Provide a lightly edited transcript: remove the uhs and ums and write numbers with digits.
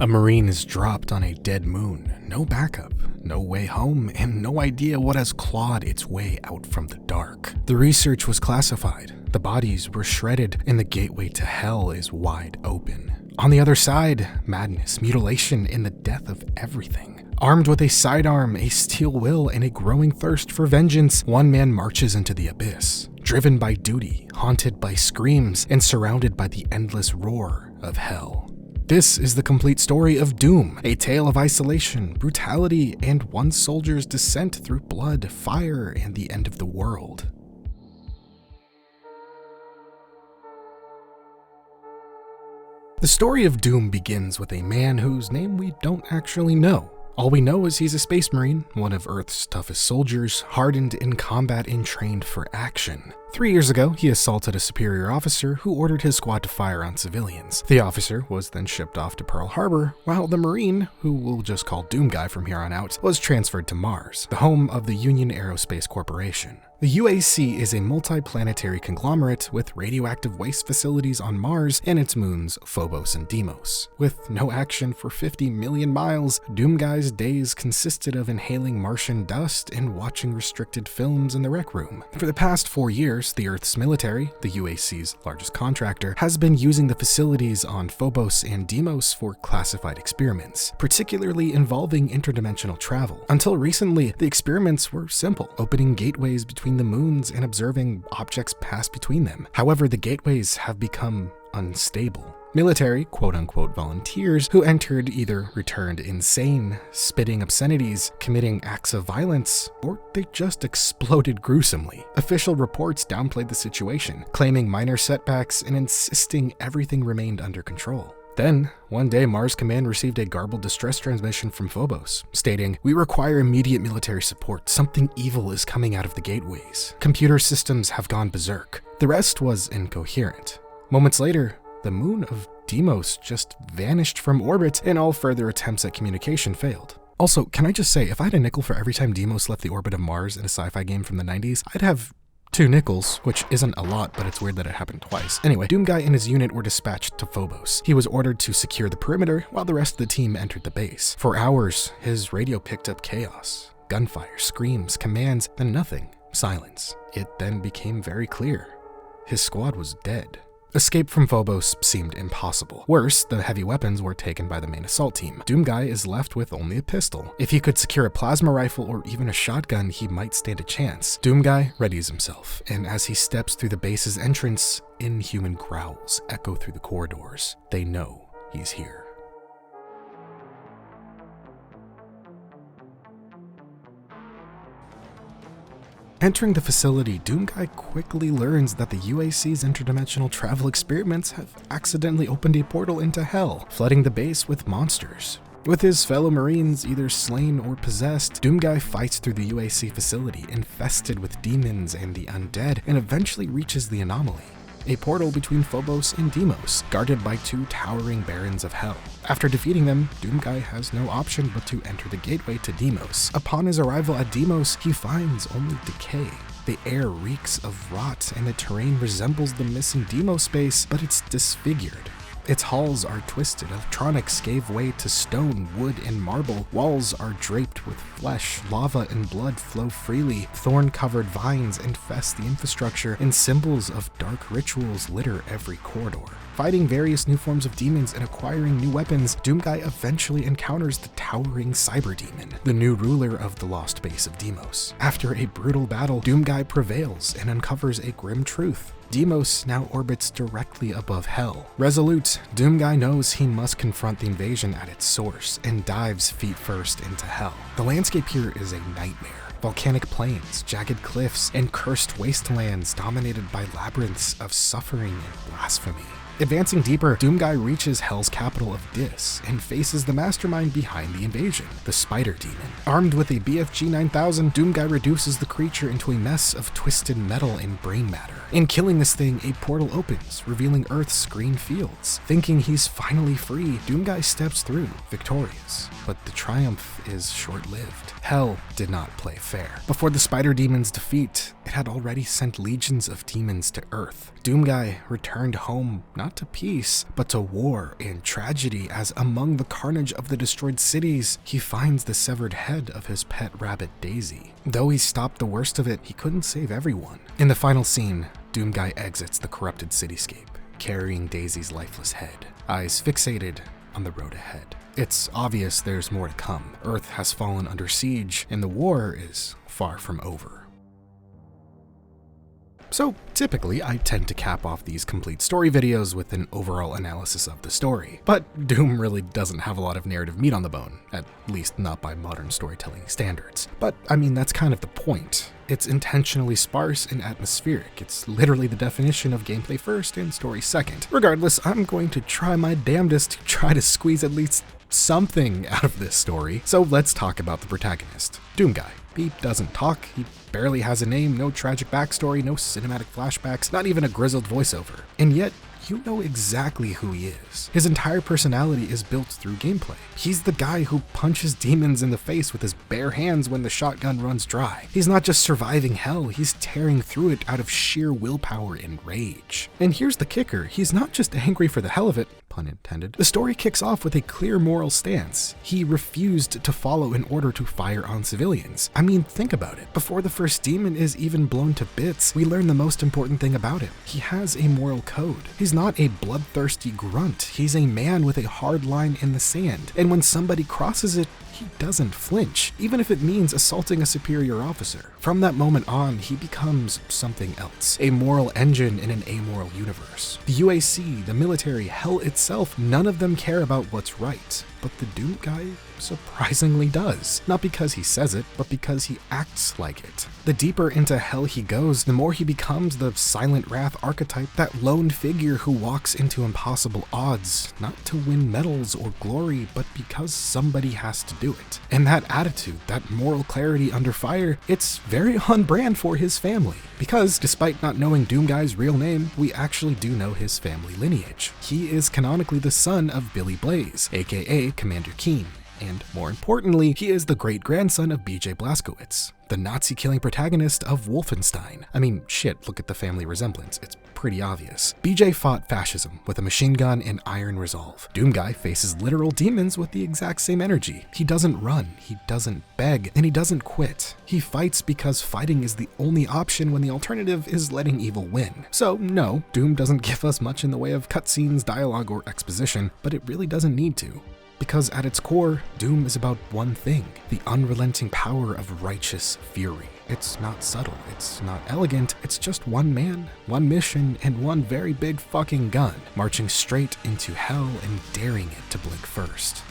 A Marine is dropped on a dead moon, no backup, no way home, and no idea what has clawed its way out from the dark. The research was classified, the bodies were shredded, and the gateway to hell is wide open. On the other side, madness, mutilation, and the death of everything. Armed with a sidearm, a steel will, and a growing thirst for vengeance, one man marches into the abyss, driven by duty, haunted by screams, and surrounded by the endless roar of hell. This is the complete story of Doom, a tale of isolation, brutality, and one soldier's descent through blood, fire, and the end of the world. The story of Doom begins with a man whose name we don't actually know. All we know is he's a space marine, one of Earth's toughest soldiers, hardened in combat and trained for action. 3 years ago, he assaulted a superior officer who ordered his squad to fire on civilians. The officer was then shipped off to Pearl Harbor, while the Marine, who we'll just call Doomguy from here on out, was transferred to Mars, the home of the Union Aerospace Corporation. The UAC is a multi-planetary conglomerate with radioactive waste facilities on Mars and its moons Phobos and Deimos. With no action for 50 million miles, Doomguy's days consisted of inhaling Martian dust and watching restricted films in the rec room. For the past 4 years, the Earth's military, the UAC's largest contractor, has been using the facilities on Phobos and Deimos for classified experiments, particularly involving interdimensional travel. Until recently, the experiments were simple, opening gateways between the moons and observing objects pass between them. However, the gateways have become unstable. Military, quote-unquote volunteers who entered either returned insane, spitting obscenities, committing acts of violence, or they just exploded gruesomely. Official reports downplayed the situation, claiming minor setbacks and insisting everything remained under control. Then, one day, Mars Command received a garbled distress transmission from Phobos, stating, "We require immediate military support. Something evil is coming out of the gateways. Computer systems have gone berserk." The rest was incoherent. Moments later, the moon of Deimos just vanished from orbit, and all further attempts at communication failed. Also, can I just say, if I had a nickel for every time Deimos left the orbit of Mars in a sci-fi game from the 90s, I'd have 2 nickels, which isn't a lot, but it's weird that it happened twice. Anyway, Doomguy and his unit were dispatched to Phobos. He was ordered to secure the perimeter while the rest of the team entered the base. For hours, his radio picked up chaos, gunfire, screams, commands, and nothing. Silence. It then became very clear. His squad was dead. Escape from Phobos seemed impossible. Worse, the heavy weapons were taken by the main assault team. Doomguy is left with only a pistol. If he could secure a plasma rifle or even a shotgun, he might stand a chance. Doomguy readies himself, and as he steps through the base's entrance, inhuman growls echo through the corridors. They know he's here. Entering the facility, Doomguy quickly learns that the UAC's interdimensional travel experiments have accidentally opened a portal into hell, flooding the base with monsters. With his fellow Marines either slain or possessed, Doomguy fights through the UAC facility, infested with demons and the undead, and eventually reaches the anomaly, a portal between Phobos and Deimos, guarded by 2 towering barons of hell. After defeating them, Doomguy has no option but to enter the gateway to Deimos. Upon his arrival at Deimos, he finds only decay. The air reeks of rot, and the terrain resembles the missing Deimos space, but it's disfigured. Its halls are twisted, electronics gave way to stone, wood, and marble, walls are draped with flesh, lava and blood flow freely, thorn-covered vines infest the infrastructure, and symbols of dark rituals litter every corridor. Fighting various new forms of demons and acquiring new weapons, Doomguy eventually encounters the towering Cyberdemon, the new ruler of the lost base of Deimos. After a brutal battle, Doomguy prevails and uncovers a grim truth. Deimos now orbits directly above hell. Resolute, Doomguy knows he must confront the invasion at its source and dives feet first into hell. The landscape here is a nightmare. Volcanic plains, jagged cliffs, and cursed wastelands dominated by labyrinths of suffering and blasphemy. Advancing deeper, Doomguy reaches Hell's capital of Dis and faces the mastermind behind the invasion, the Spider Demon. Armed with a BFG 9000, Doomguy reduces the creature into a mess of twisted metal and brain matter. In killing this thing, a portal opens, revealing Earth's green fields. Thinking he's finally free, Doomguy steps through, victorious. but the triumph is short-lived. Hell did not play fair. Before the Spider Demon's defeat, it had already sent legions of demons to Earth. Doomguy returned home not to peace, but to war and tragedy, as among the carnage of the destroyed cities, he finds the severed head of his pet rabbit Daisy. Though he stopped the worst of it, he couldn't save everyone. In the final scene, Doomguy exits the corrupted cityscape, carrying Daisy's lifeless head, eyes fixated on the road ahead. It's obvious there's more to come. Earth has fallen under siege, and the war is far from over. So typically, I tend to cap off these complete story videos with an overall analysis of the story. But Doom really doesn't have a lot of narrative meat on the bone, at least not by modern storytelling standards. But I mean, that's kind of the point. It's intentionally sparse and atmospheric. It's literally the definition of gameplay first and story second. Regardless, I'm going to try my damnedest to try to squeeze at least something out of this story. So let's talk about the protagonist, Doomguy. He doesn't talk, he barely has a name, no tragic backstory, no cinematic flashbacks, not even a grizzled voiceover. And yet, you know exactly who he is. His entire personality is built through gameplay. He's the guy who punches demons in the face with his bare hands when the shotgun runs dry. He's not just surviving hell, he's tearing through it out of sheer willpower and rage. And here's the kicker, he's not just angry for the hell of it, pun intended. The story kicks off with a clear moral stance. He refused to follow an order to fire on civilians. I mean, think about it. Before the first demon is even blown to bits, we learn the most important thing about him. He has a moral code. He's not a bloodthirsty grunt. He's a man with a hard line in the sand. And when somebody crosses it, he doesn't flinch, even if it means assaulting a superior officer. From that moment on, he becomes something else, a moral engine in an amoral universe. The UAC, the military, hell itself, none of them care about what's right. But the Doomguy surprisingly does. Not because he says it, but because he acts like it. The deeper into hell he goes, the more he becomes the silent wrath archetype, that lone figure who walks into impossible odds, not to win medals or glory, but because somebody has to do it. And that attitude, that moral clarity under fire, it's very on brand for his family. Because despite not knowing Doomguy's real name, we actually do know his family lineage. He is canonically the son of Billy Blaze, aka Commander Keen. And more importantly, he is the great-grandson of BJ Blazkowicz, the Nazi-killing protagonist of Wolfenstein. I mean, shit, look at the family resemblance. It's pretty obvious. BJ fought fascism with a machine gun and iron resolve. Doomguy faces literal demons with the exact same energy. He doesn't run, he doesn't beg, and he doesn't quit. He fights because fighting is the only option when the alternative is letting evil win. So no, Doom doesn't give us much in the way of cutscenes, dialogue, or exposition, but it really doesn't need to. Because at its core, Doom is about one thing, the unrelenting power of righteous fury. It's not subtle, it's not elegant, it's just one man, one mission, and one very big fucking gun, marching straight into hell and daring it to blink first.